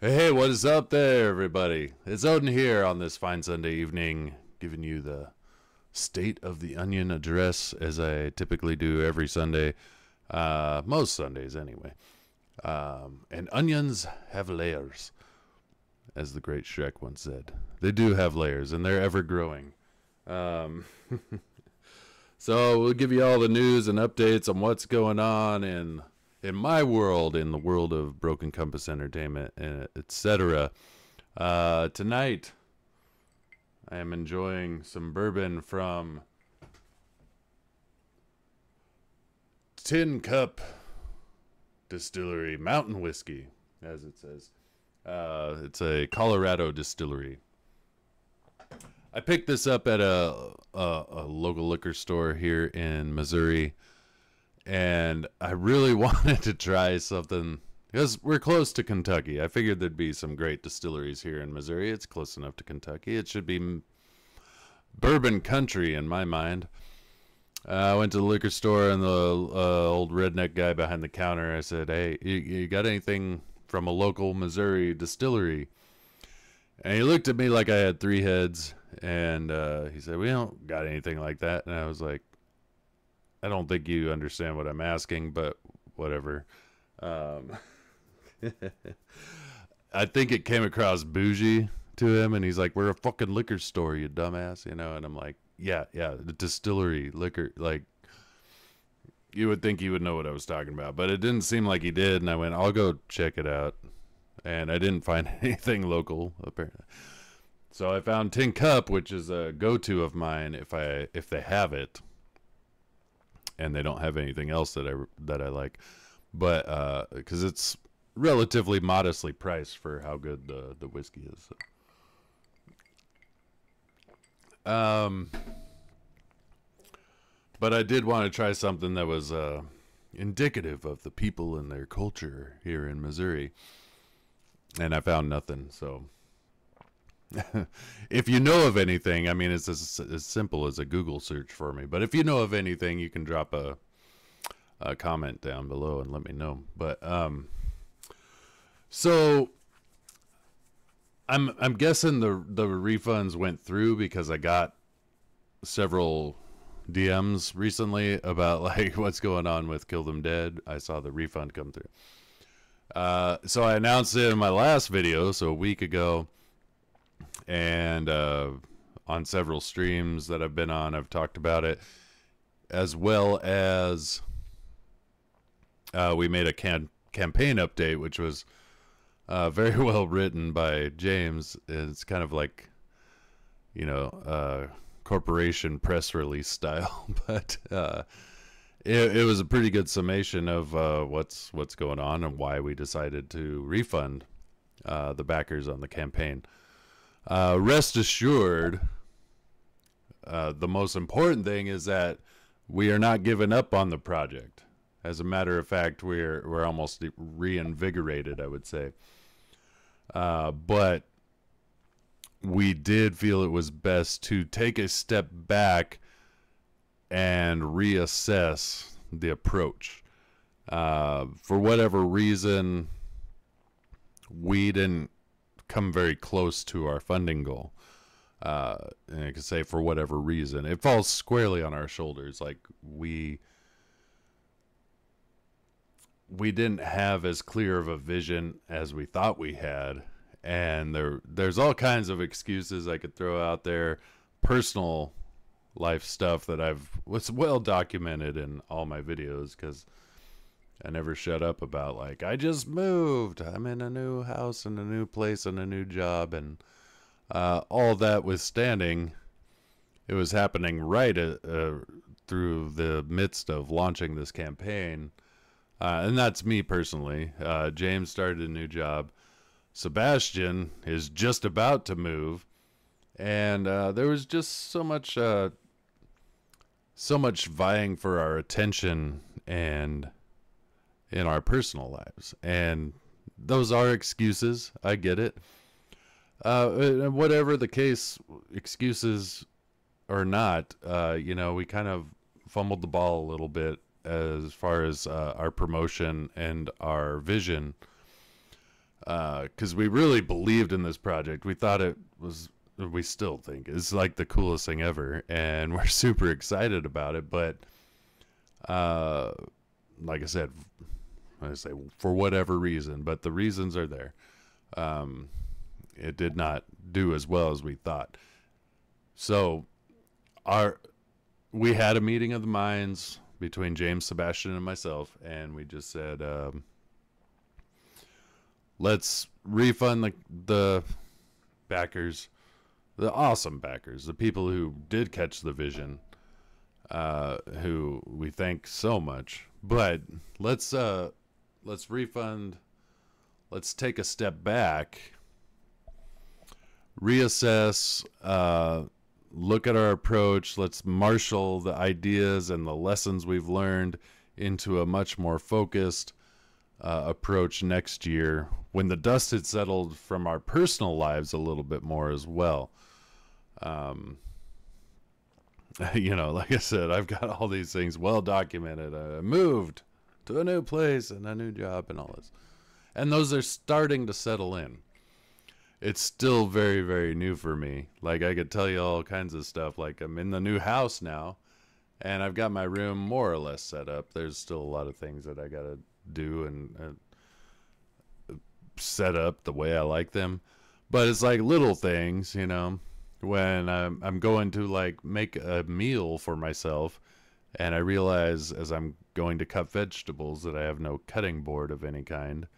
Hey, what is up there, everybody? It's Odin here on this fine Sunday evening, giving you the State of the Onion address as I typically do every Sunday, most Sundays anyway. And onions have layers, as the great Shrek once said. They do have layers, and they're ever growing. Um, so we'll give you all the news and updates on what's going on in my world, in the world of Broken Compass Entertainment, etc. Tonight, I am enjoying some bourbon from Tin Cup Distillery, Mountain Whiskey, as it says. It's a Colorado distillery. I picked this up at a local liquor store here in Missouri, and I really wanted to try something because we're close to Kentucky. I figured there'd be some great distilleries here in Missouri. It's close enough to Kentucky. It should be bourbon country in my mind. I went to the liquor store, and the old redneck guy behind the counter, I said, "Hey, you got anything from a local Missouri distillery?" And he looked at me like I had three heads, and he said, "We don't got anything like that." And I was like, "I don't think you understand what I'm asking, but whatever." Um, I think it came across bougie to him, and he's like, "We're a fucking liquor store, you dumbass," you know. And I'm like, "Yeah, the distillery liquor, like." You would think he would know what I was talking about, but it didn't seem like he did. And I went, "I'll go check it out," and I didn't find anything local apparently. So I found Tin Cup, which is a go-to of mine if they have it, and they don't have anything else that I like, but because it's relatively modestly priced for how good the whiskey is. So. But I did want to try something that was indicative of the people and their culture here in Missouri, and I found nothing. So, if you know of anything, I mean, it's as simple as a Google search for me. But if you know of anything, you can drop a comment down below and let me know. But so I'm guessing the refunds went through because I got several DMs recently about like what's going on with Kill Them Dead. I saw the refund come through. So I announced it in my last video, so a week ago, and on several streams that I've been on, I've talked about it, as well as we made a campaign update, which was very well written by James. It's kind of like, you know, corporation press release style, but it was a pretty good summation of what's going on and why we decided to refund the backers on the campaign. Rest assured, the most important thing is that we are not giving up on the project. As a matter of fact, we're almost reinvigorated, I would say. But we did feel it was best to take a step back and reassess the approach. For whatever reason, we didn't come very close to our funding goal. And I could say for whatever reason, it falls squarely on our shoulders. Like we didn't have as clear of a vision as we thought we had. And there's all kinds of excuses I could throw out there, personal life stuff that was well documented in all my videos, because I never shut up about, like, I just moved, I'm in a new house and a new place and a new job, and all that withstanding, it was happening right through the midst of launching this campaign, and that's me personally. James started a new job. Sebastian is just about to move, and there was just so much vying for our attention and in our personal lives, and those are excuses. I get it. Whatever the case, excuses or not, you know, we kind of fumbled the ball a little bit as far as our promotion and our vision. Because we really believed in this project. We thought it was, we still think it's like the coolest thing ever, and we're super excited about it. But uh, like I say for whatever reason, but the reasons are there. Um, it did not do as well as we thought. So our we had a meeting of the minds between James, Sebastian, and myself, and we just said, let's refund the backers, the awesome backers, the people who did catch the vision, who we thank so much. But let's refund. Let's take a step back, reassess, look at our approach. Let's marshal the ideas and the lessons we've learned into a much more focused approach next year when the dust had settled from our personal lives a little bit more as well. Like I said, I've got all these things well documented. I moved to a new place and a new job and all this. And those are starting to settle in. It's still very, very new for me. Like, I could tell you all kinds of stuff. Like, I'm in the new house now, and I've got my room more or less set up. There's still a lot of things that I got to do and set up the way I like them. But it's like little things, when I'm going to, like, make a meal for myself, and I realize as I'm going to cut vegetables that I have no cutting board of any kind.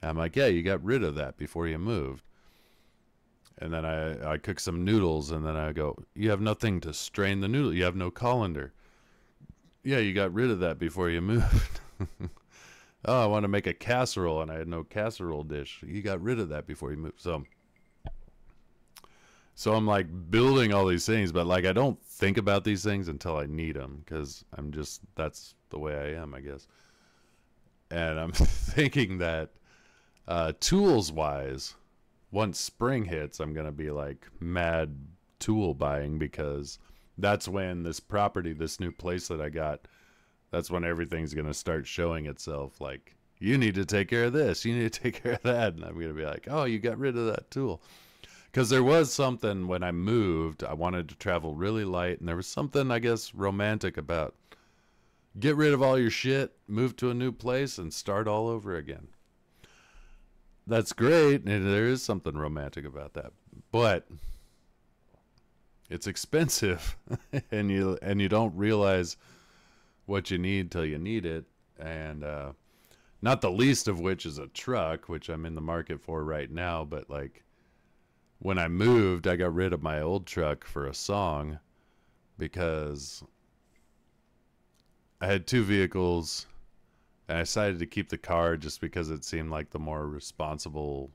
And I'm like, yeah, you got rid of that before you moved. And then I cook some noodles, and then I go, you have nothing to strain the noodle. You have no colander. Yeah, you got rid of that before you moved. Oh, I want to make a casserole, and I had no casserole dish. You got rid of that before you moved. So I'm like building all these things, but like I don't think about these things until I need them, because that's the way I am, I guess. And I'm thinking that tools-wise, once spring hits, I'm going to be like mad tool buying, because that's when this property, this new place that I got, that's when everything's going to start showing itself. Like, you need to take care of this. You need to take care of that. And I'm going to be like, oh, you got rid of that tool. Because there was something when I moved, I wanted to travel really light. And there was something, I guess, romantic about get rid of all your shit, move to a new place, and start all over again. That's great, and there is something romantic about that, but it's expensive, and you don't realize what you need till you need it, and not the least of which is a truck, which I'm in the market for right now. But like when I moved, I got rid of my old truck for a song because I had two vehicles. And I decided to keep the car just because it seemed like the more responsible,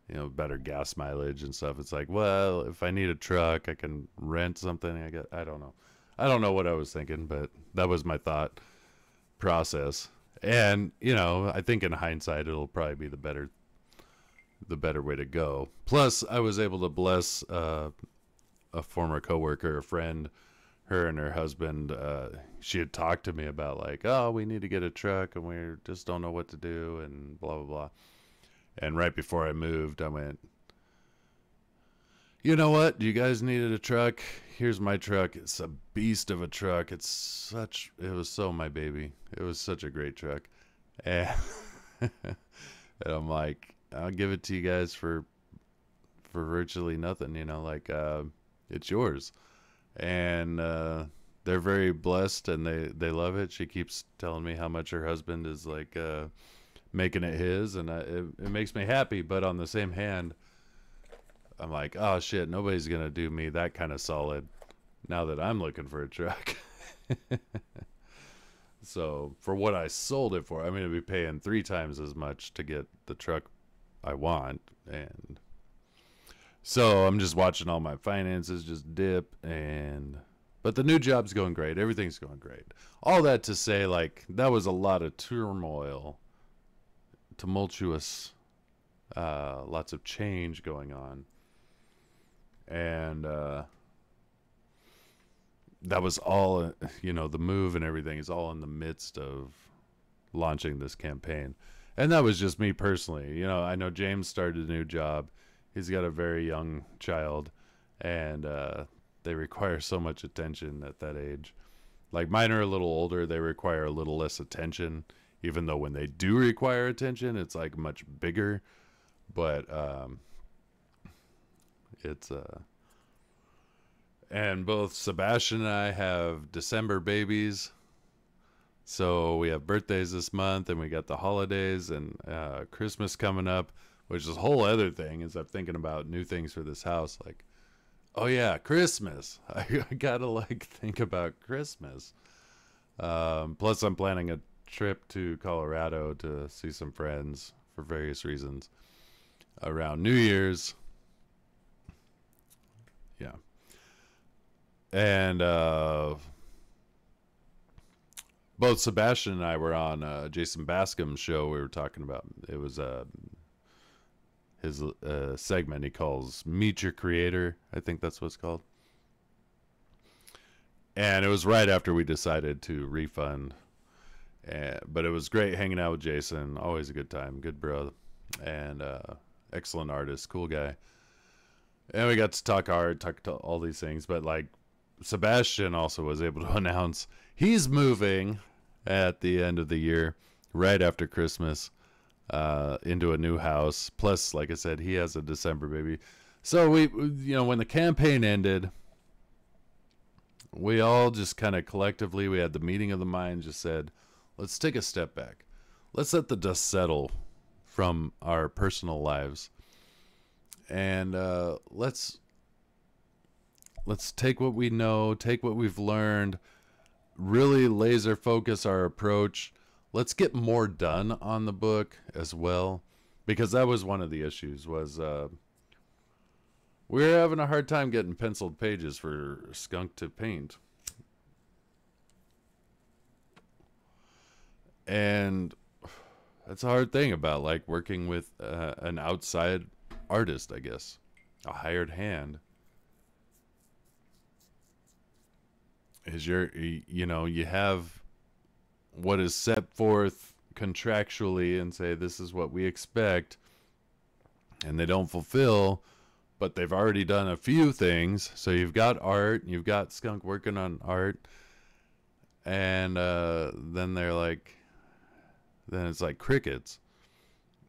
better gas mileage and stuff. It's like, well, if I need a truck, I can rent something. I don't know. I don't know what I was thinking, but that was my thought process. And, I think in hindsight, it'll probably be the better way to go. Plus, I was able to bless a former coworker, a friend. Her and her husband, she had talked to me about like, oh, we need to get a truck and we just don't know what to do and blah, blah, blah. And right before I moved, I went, you know what? You guys needed a truck. Here's my truck. It's a beast of a truck. It was so my baby. It was such a great truck. And, and I'm like, I'll give it to you guys for virtually nothing, it's yours. And they're very blessed, and they love it. She keeps telling me how much her husband is like making it his, and it makes me happy. But on the same hand, I'm like, oh shit, nobody's gonna do me that kind of solid now that I'm looking for a truck. So for what I sold it for, I'm gonna be paying 3 times as much to get the truck I want. And so I'm just watching all my finances just dip, but the new job's going great. Everything's going great. All that to say, like, that was a lot of turmoil, tumultuous, lots of change going on. And that was all, the move and everything is all in the midst of launching this campaign. And that was just me personally. You know, I know James started a new job. He's got a very young child, and they require so much attention at that age. Like mine are a little older, they require a little less attention. Even though when they do require attention, it's like much bigger. But it's and both Sebastian and I have December babies. So we have birthdays this month, and we got the holidays and Christmas coming up, which is a whole other thing. As I'm thinking about new things for this house, like, oh yeah, Christmas. I gotta like think about Christmas. Plus, I'm planning a trip to Colorado to see some friends for various reasons around New Year's. Yeah, and both Sebastian and I were on Jason Bascom's show. We were talking about it was his segment he calls "Meet Your Creator." I think that's what it's called. And it was right after we decided to refund. But it was great hanging out with Jason. Always a good time. Good bro. And excellent artist. Cool guy. And we got to talk art, talk to all these things. But like Sebastian also was able to announce he's moving at the end of the year, right after Christmas, into a new house. Plus, like I said, he has a December baby. So we, you know, when the campaign ended, we all just kind of collectively, we had the meeting of the mind, just said, let's take a step back. Let's let the dust settle from our personal lives. And let's take what we know, take what we've learned, really laser focus our approach. Let's get more done on the book as well, because that was one of the issues was we were having a hard time getting penciled pages for Skunk to paint. And that's a hard thing about like working with an outside artist, I guess, a hired hand. Is you know, you have what is set forth contractually and say this is what we expect, and they don't fulfill, but they've already done a few things. So you've got art, you've got Skunk working on art, and then they're like, then it's like crickets.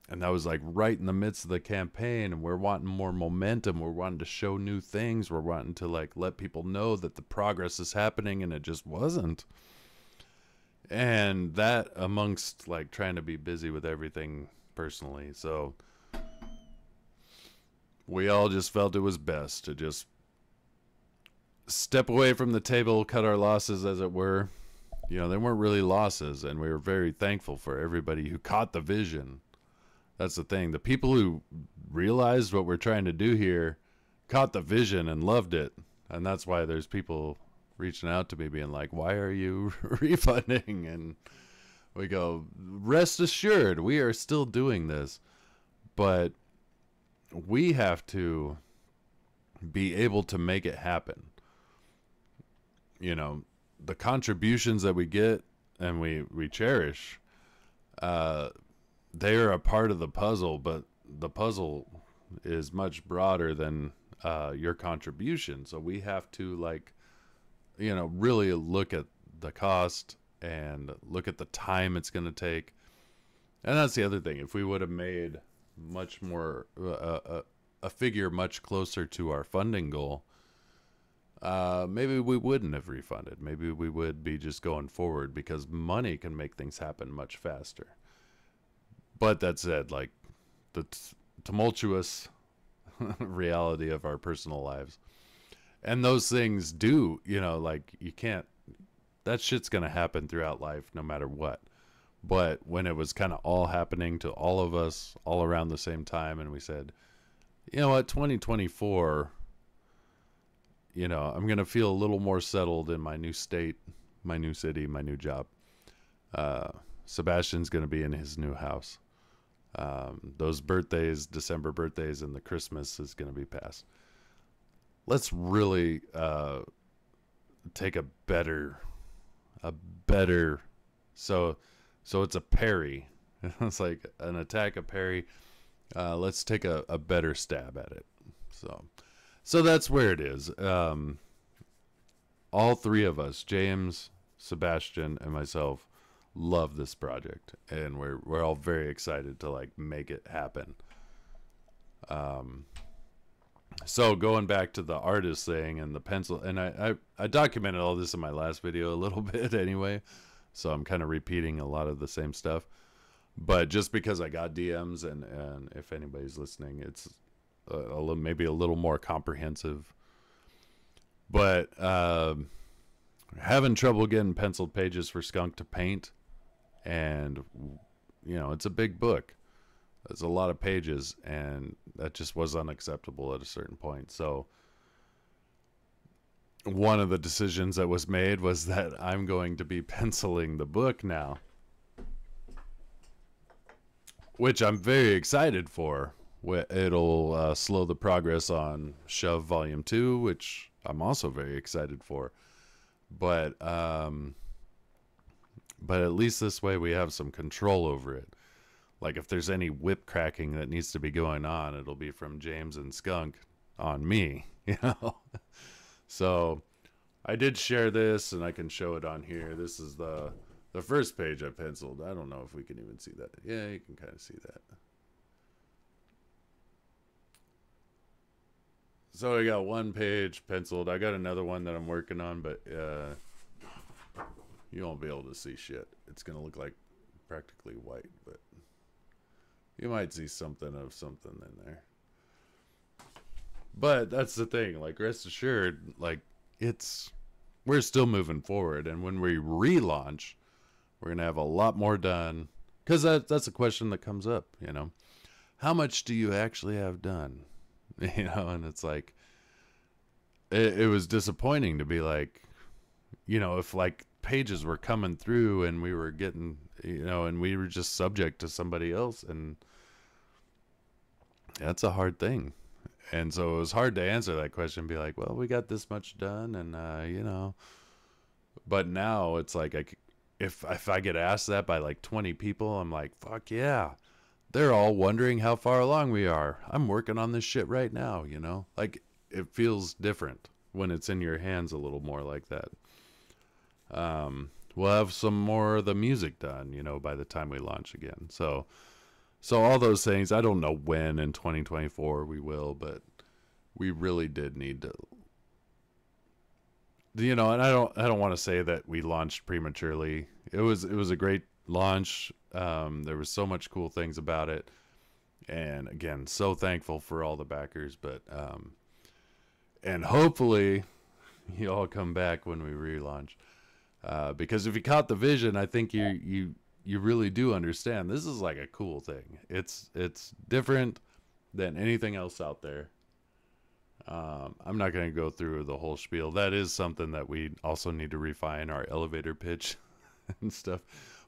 And that was like right in the midst of the campaign, and we're wanting more momentum. We're wanting to show new things. We're wanting to like let people know that the progress is happening, and it just wasn't. And that amongst like trying to be busy with everything personally. So we all just felt it was best to just step away from the table, cut our losses as it were. You know, they weren't really losses, and we were very thankful for everybody who caught the vision. That's the thing. The people who realized what we're trying to do here caught the vision and loved it. And that's why there's people reaching out to me being like, why are you refunding? And we go, rest assured, we are still doing this. But we have to be able to make it happen. You know, the contributions that we get and we cherish, they are a part of the puzzle, but the puzzle is much broader than your contribution. So we have to, like, you know, really look at the cost and look at the time it's going to take. And that's the other thing. If we would have made much more, a figure much closer to our funding goal, maybe we wouldn't have refunded. Maybe we would be just going forward, because money can make things happen much faster. But that said, like, the tumultuous reality of our personal lives. And those things do, you know, like, you can't, that shit's going to happen throughout life no matter what. But when it was kind of all happening to all of us all around the same time, and we said, you know what, 2024, you know, I'm going to feel a little more settled in my new state, my new city, my new job. Sebastian's going to be in his new house. Those birthdays, December birthdays, and the Christmas is going to be past. Let's really take a better, so it's a parry It's like an attack, a parry. Let's take a better stab at it. So that's where it is. All three of us, James, Sebastian, and myself, love this project, and we're all very excited to like make it happen. So going back to the artist thing and the pencil, and I documented all this in my last video a little bit anyway, so I'm kind of repeating a lot of the same stuff. But just because I got DMs, and if anybody's listening, it's maybe a little more comprehensive. But having trouble getting penciled pages for Skunk to paint, and it's a big book. There's a lot of pages, and that just was unacceptable at a certain point. So one of the decisions that was made was that I'm going to be penciling the book now, which I'm very excited for. It'll slow the progress on Shove Volume 2, which I'm also very excited for. But at least this way we have some control over it. Like if there's any whip cracking that needs to be going on, it'll be from James and Skunk on me, So I did share this, and I can show it on here. This is the first page I penciled. I don't know if we can even see that. Yeah, you can kind of see that. So I got one page penciled. I got another one that I'm working on, but you won't be able to see shit. It's going to look like practically white, but you might see something of something in there. But that's the thing. Like, rest assured, like, we're still moving forward. And when we relaunch, we're going to have a lot more done. Because that's a question that comes up, How much do you actually have done? And it's like, it was disappointing to be like, if like pages were coming through and we were getting, and we were just subject to somebody else, and that's a hard thing. And so it was hard to answer that question, be like, well, we got this much done, and but now it's like, if I get asked that by like 20 people, I'm like, fuck yeah. They're all wondering how far along we are. I'm working on this shit right now, Like, it feels different when it's in your hands a little more like that. We'll have some more of the music done, by the time we launch again. So all those things, I don't know when in 2024 we will, but we really did need to, and I don't want to say that we launched prematurely. It was a great launch. There was so much cool things about it, and again, so thankful for all the backers. But and hopefully you all come back when we relaunch, because if you caught the vision, I think you really do understand this is like a cool thing. It's different than anything else out there. I'm not going to go through the whole spiel. That is something that we also need to refine, our elevator pitch and stuff.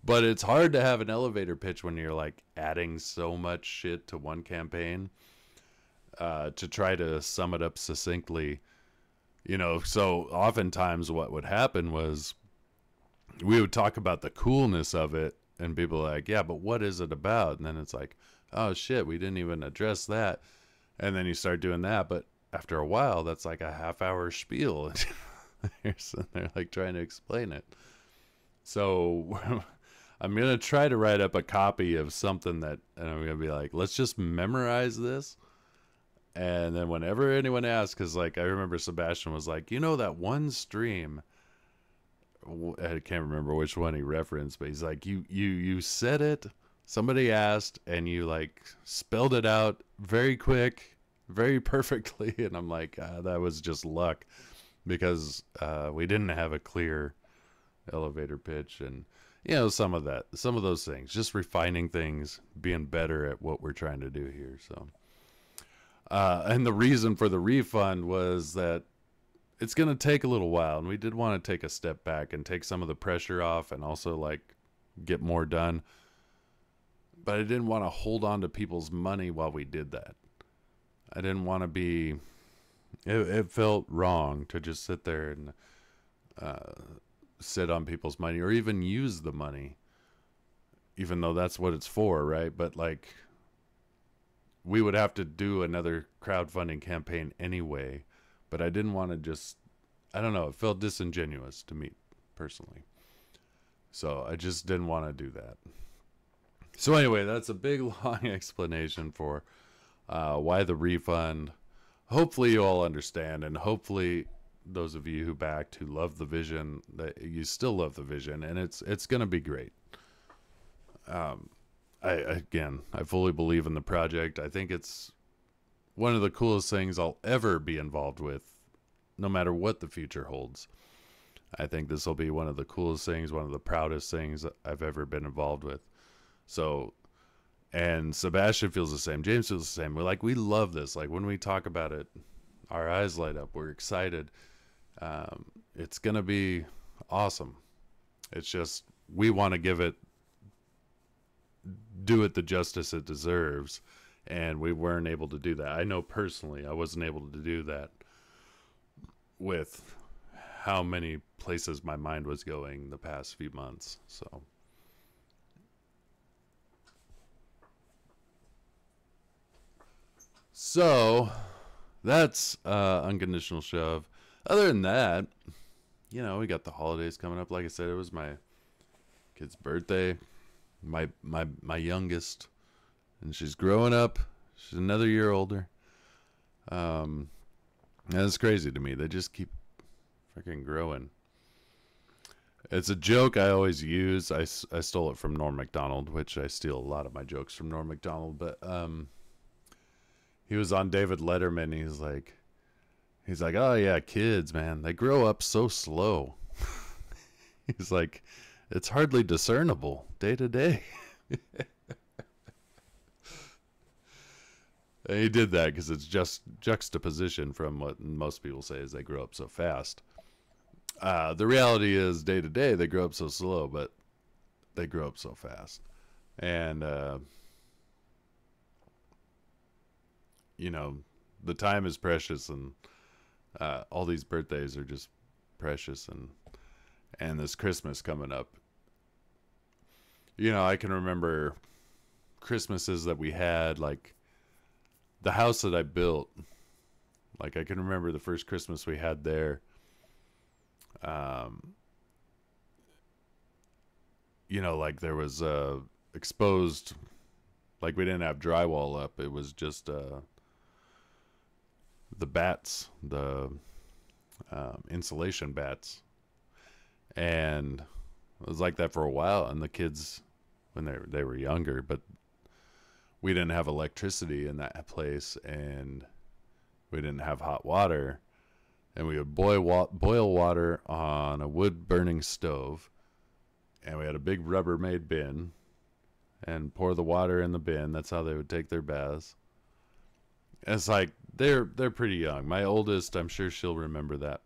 But it's hard to have an elevator pitch when you're like adding so much shit to one campaign, to try to sum it up succinctly, so oftentimes what would happen was we would talk about the coolness of it, and people are like, yeah, but what is it about? And then it's like, oh shit, we didn't even address that. And then you start doing that, but after a while, that's like a half-hour spiel. They're like trying to explain it. So I'm going to try to write up a copy of something and I'm going to be like, let's just memorize this. And then whenever anyone asks, because like I remember Sebastian was like, that one stream, I can't remember which one he referenced, but he's like, you said it, somebody asked, and you like spelled it out very quick, very perfectly. And I'm like, that was just luck, because we didn't have a clear elevator pitch, and some of those things, just refining things, being better at what we're trying to do here. So and the reason for the refund was that it's going to take a little while, and we did want to take a step back and take some of the pressure off, and also like get more done, but I didn't want to hold on to people's money while we did that. I didn't want to be, it felt wrong to just sit there and sit on people's money, or even use the money even though that's what it's for, right? But like, we would have to do another crowdfunding campaign anyway. But I didn't want to just, I don't know, it felt disingenuous to me personally. So I just didn't want to do that. So anyway, that's a big long explanation for why the refund. Hopefully you all understand, and hopefully those of you who backed, who love the vision, that you still love the vision, and it's gonna be great. I fully believe in the project. I think it's one of the coolest things I'll ever be involved with, no matter what the future holds. I think this will be one of the coolest things, one of the proudest things I've ever been involved with. So, and Sebastian feels the same. James feels the same. We love this. Like when we talk about it, our eyes light up. We're excited. It's going to be awesome. It's just, we want to do it the justice it deserves. And we weren't able to do that. I know personally, I wasn't able to do that with how many places my mind was going the past few months. So that's Unconditional Shove. Other than that, we got the holidays coming up. Like I said, it was my kid's birthday, my youngest, and she's growing up. She's another year older. That's crazy to me. They just keep freaking growing. It's a joke I always use. I stole it from Norm Macdonald, which I steal a lot of my jokes from Norm Macdonald. But he was on David Letterman. He's like, oh yeah, kids, man, they grow up so slow. He's like, it's hardly discernible day to day. And he did that because it's just juxtaposition from what most people say is they grow up so fast. The reality is day to day they grow up so slow, but they grow up so fast. And the time is precious, and all these birthdays are just precious, and this Christmas coming up. I can remember Christmases that we had, like the house that I built. Like I can remember the first Christmas we had there. Like there was exposed, like we didn't have drywall up. It was just the bats, the insulation bats, and it was like that for a while. And the kids, when they were younger, but we didn't have electricity in that place, and we didn't have hot water, and we would boil water on a wood burning stove, and we had a big Rubbermaid bin, and pour the water in the bin. That's how they would take their baths. And it's like they're pretty young. My oldest, I'm sure she'll remember that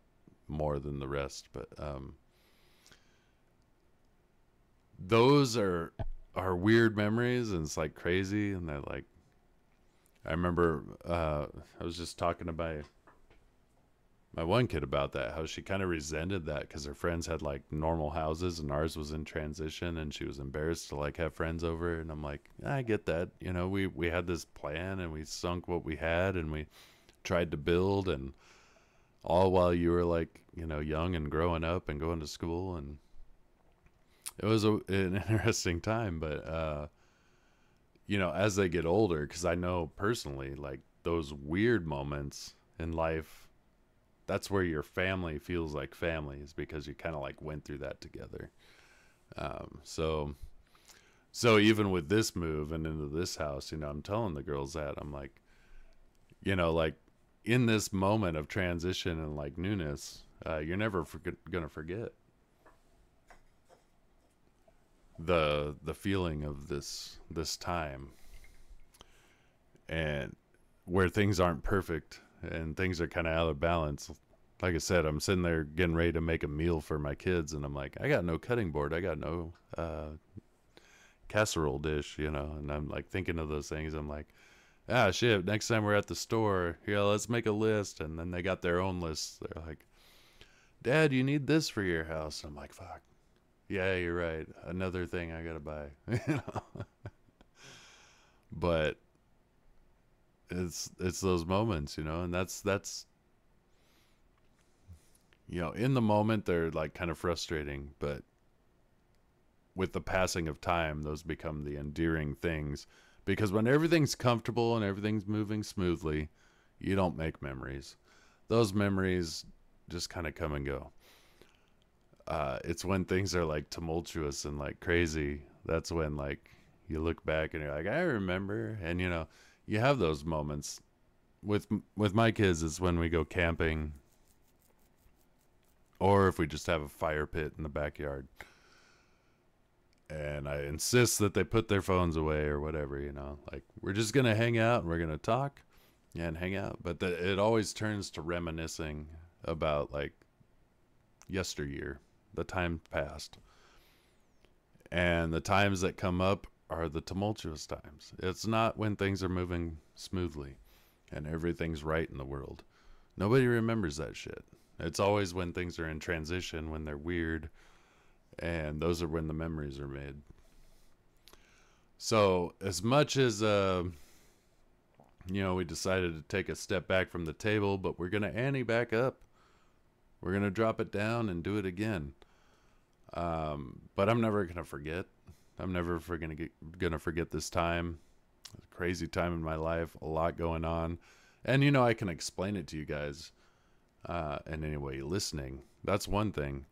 more than the rest, but those are weird memories, and it's like crazy. And they're like, I remember I was just talking to my one kid about that, how she kind of resented that because her friends had like normal houses and ours was in transition, and she was embarrassed to like have friends over. And I'm like, I get that. We had this plan, and we sunk what we had, and we tried to build, and all while you were like, young and growing up and going to school. And it was an interesting time. But as they get older, because I know personally, like those weird moments in life, that's where your family feels like family, is because you kind of like went through that together. So even with this move and into this house, I'm telling the girls that I'm like, like in this moment of transition and like newness, you're never gonna forget the feeling of this time, and where things aren't perfect and things are kind of out of balance. Like I said, I'm sitting there getting ready to make a meal for my kids, and I'm like, I got no cutting board, I got no casserole dish, and I'm like thinking of those things. I'm like, shit, next time we're at the store, let's make a list. And then they got their own lists. They're like, Dad, you need this for your house. I'm like, fuck, Yeah, you're right. Another thing I gotta buy. You know? But it's those moments, you know, and that's in the moment they're like kind of frustrating, but with the passing of time, those become the endearing things. Because when everything's comfortable and everything's moving smoothly, you don't make memories. Those memories just kind of come and go. It's when things are like tumultuous and like crazy. That's when like you look back and you're like, I remember, and you have those moments. With my kids, it's when we go camping, or if we just have a fire pit in the backyard, and I insist that they put their phones away or whatever. Like we're just gonna hang out and we're gonna talk, yeah, and hang out. But it always turns to reminiscing about like yesteryear, the time past. And the times that come up are the tumultuous times. It's not when things are moving smoothly and everything's right in the world. Nobody remembers that shit. It's always when things are in transition, when they're weird, and those are when the memories are made. So, as much as we decided to take a step back from the table, but we're gonna ante back up. We're gonna drop it down and do it again. But I'm never gonna forget. I'm never gonna forget this time. A crazy time in my life. A lot going on, and I can explain it to you guys. And anyway, listening. That's one thing,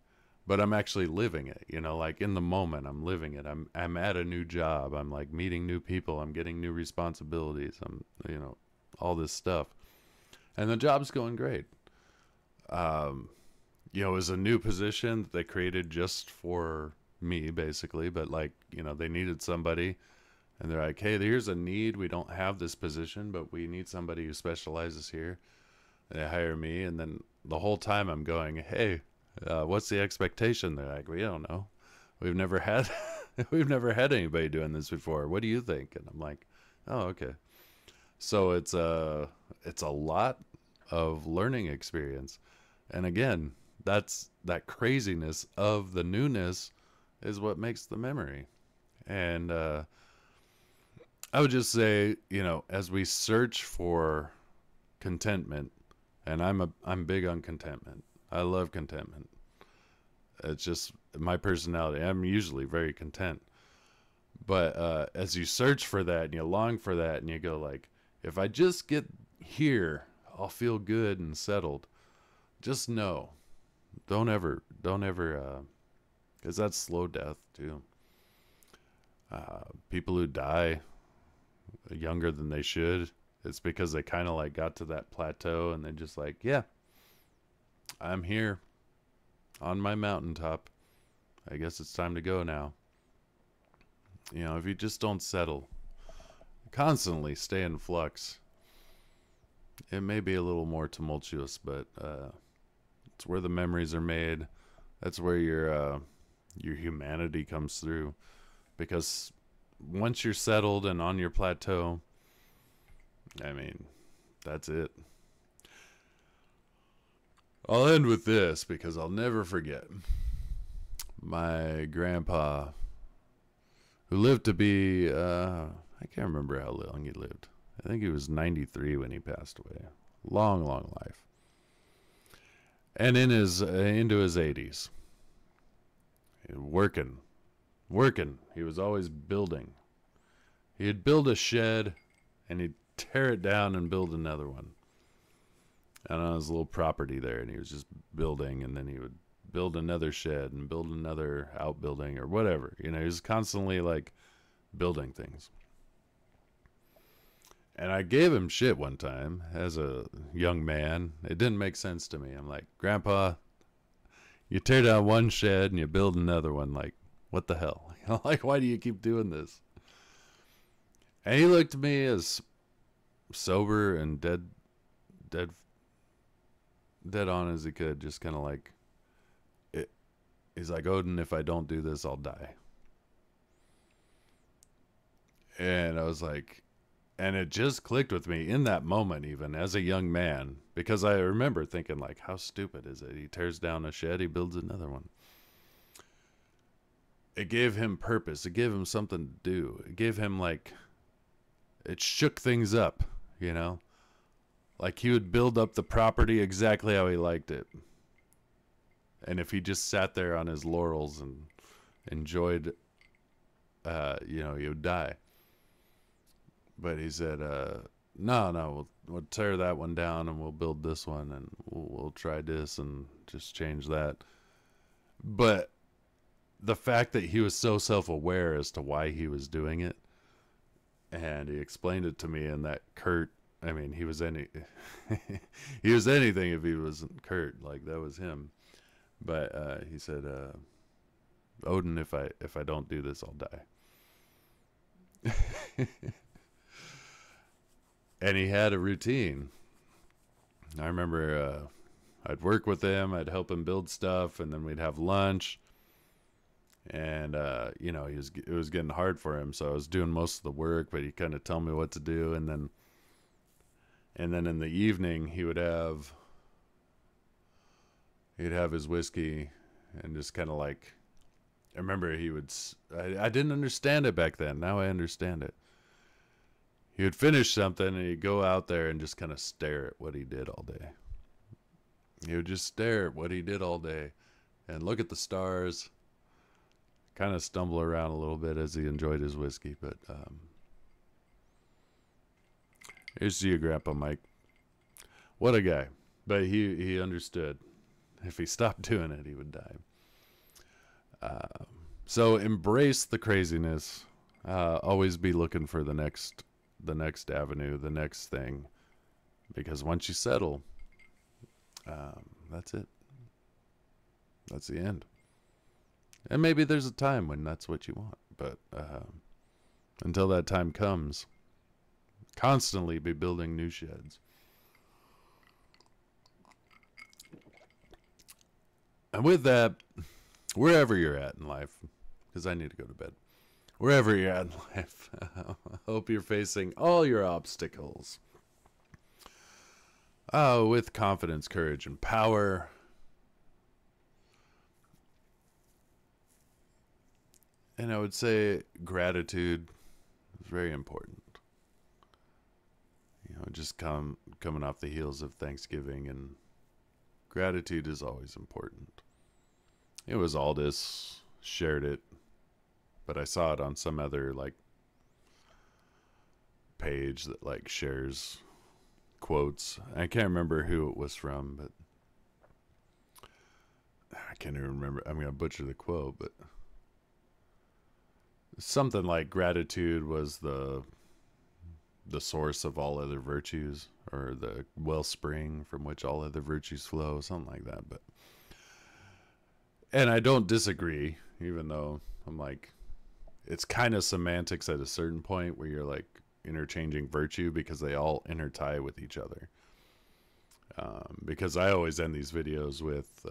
but I'm actually living it. Like in the moment, I'm living it. I'm at a new job. I'm like meeting new people. I'm getting new responsibilities. I'm all this stuff, and the job's going great. It was a new position that they created just for me, basically. But like, they needed somebody, and they're like, "Hey, here's a need. We don't have this position, but we need somebody who specializes here." And they hire me, and then the whole time I'm going, "Hey, what's the expectation?" They're like, "We don't know. We've never had, we've never had anybody doing this before. What do you think?" And I'm like, "Oh, okay." So it's a lot of learning experience, and again, that craziness of the newness is what makes the memory. And I would just say, as we search for contentment, and I'm big on contentment. I love contentment. It's just my personality. I'm usually very content. But as you search for that and you long for that and you go like, if I just get here, I'll feel good and settled. Just know, don't ever, because that's slow death too. People who die younger than they should, it's because they kind of like got to that plateau and they're just like, yeah, I'm here on my mountaintop. I guess it's time to go now. If you just don't settle, constantly stay in flux, it may be a little more tumultuous, but it's where the memories are made. That's where your humanity comes through. Because once you're settled and on your plateau, I mean, that's it. I'll end with this because I'll never forget. My grandpa, who lived to be, I can't remember how long he lived. I think he was 93 when he passed away. Long, long life. And into his 80s, working. He was always building. He'd build a shed, and he'd tear it down and build another one. And on his little property there, and he was just building, and then he would build another shed and build another outbuilding or whatever. He was constantly like building things. And I gave him shit one time as a young man. It didn't make sense to me. I'm like, Grandpa, you tear down one shed and you build another one. Like, what the hell? Like, why do you keep doing this? And he looked at me as sober and dead on as he could. Just kind of like, he's like, Odin, if I don't do this, I'll die. And I was like, and it just clicked with me in that moment, even as a young man, because I remember thinking like, how stupid is it? He tears down a shed, he builds another one. it gave him purpose. It gave him something to do. It gave him, like, it shook things up, you know? Like, he would build up the property exactly how he liked it. And if he just sat there on his laurels and enjoyed, you know, he would die. But he said, no, we'll tear that one down and we'll build this one and we'll try this and just change that. But the fact that he was so self-aware as to why he was doing it, and he explained it to me in that curt, I mean, he was he was anything if he wasn't curt, like that was him. But he said, Odin, if I don't do this, I'll die. And he had a routine. I remember I'd work with him, I'd help him build stuff, and then we'd have lunch. And you know, it was getting hard for him, so I was doing most of the work, but he'd kind of tell me what to do. And then in the evening he'd have his whiskey and just kind of like, I remember I didn't understand it back then. Now I understand it. He would finish something and he'd go out there and just kind of stare at what he did all day. He would just stare at what he did all day and look at the stars, kind of stumble around a little bit as he enjoyed his whiskey. But here's to you, Grandpa Mike. What a guy. But he understood. If he stopped doing it, he would die. So embrace the craziness. Always be looking for the next avenue, the next thing. Because once you settle, that's it. That's the end. And maybe there's a time when that's what you want. But until that time comes, constantly be building new sheds. And with that, wherever you're at in life, because I need to go to bed, wherever you're at in life, I hope you're facing all your obstacles with confidence, courage, and power. And I would say gratitude is very important. You know, just coming off the heels of Thanksgiving, and gratitude is always important. It was Aldous shared it, but I saw it on some other like page that like shares quotes. I can't remember who it was from, but I can't even remember. I'm going to butcher the quote, but something like gratitude was the source of all other virtues, or the wellspring from which all other virtues flow, something like that. But and I don't disagree, even though I'm like, it's kind of semantics at a certain point where you're like interchanging virtue, because they all intertie with each other. Because I always end these videos with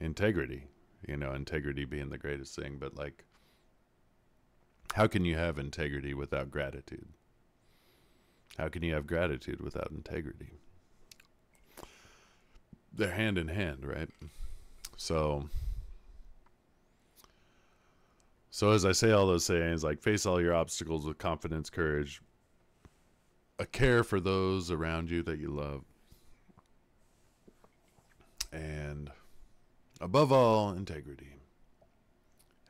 integrity, you know, integrity being the greatest thing. But like, how can you have integrity without gratitude? How can you have gratitude without integrity? They're hand in hand, right? So as I say all those sayings, like face all your obstacles with confidence, courage, a care for those around you that you love, and above all, integrity.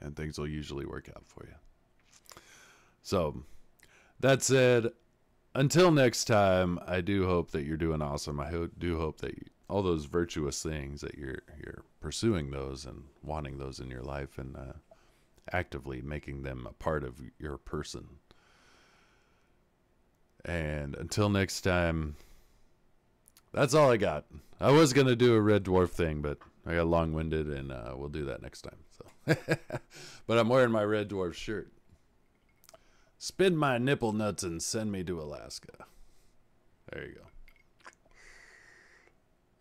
And things will usually work out for you. So, that said, until next time, I do hope that you're doing awesome. I do hope that all those virtuous things, that you're pursuing those and wanting those in your life, and actively making them a part of your person. And until next time, that's all I got. I was going to do a Red Dwarf thing, but I got long-winded, and we'll do that next time. So, but I'm wearing my Red Dwarf shirt. Spin my nipple nuts and send me to Alaska. There you go.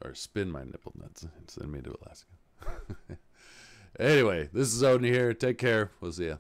Or spin my nipple nuts and send me to Alaska. Anyway, this is Odin here. Take care. We'll see ya.